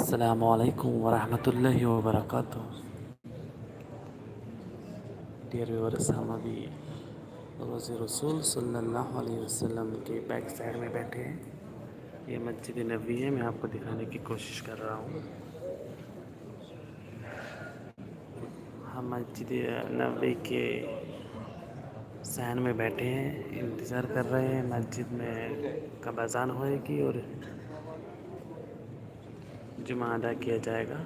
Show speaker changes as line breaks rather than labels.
Assalamualaikum warahmatullahi wabarakatuh. Dear viewers, हम अभी रोज़े रसूल सल्लल्लाहु अलैहि वसल्लम के बैक साइड में बैठे हैं। ये मस्जिद नबवी है, मैं आपको दिखाने की कोशिश कर रहा हूँ। हम मस्जिद नबवी के सहन में बैठे हैं, इंतज़ार कर रहे हैं मस्जिद में कब अज़ान होएगी और जुमा अदा किया जाएगा।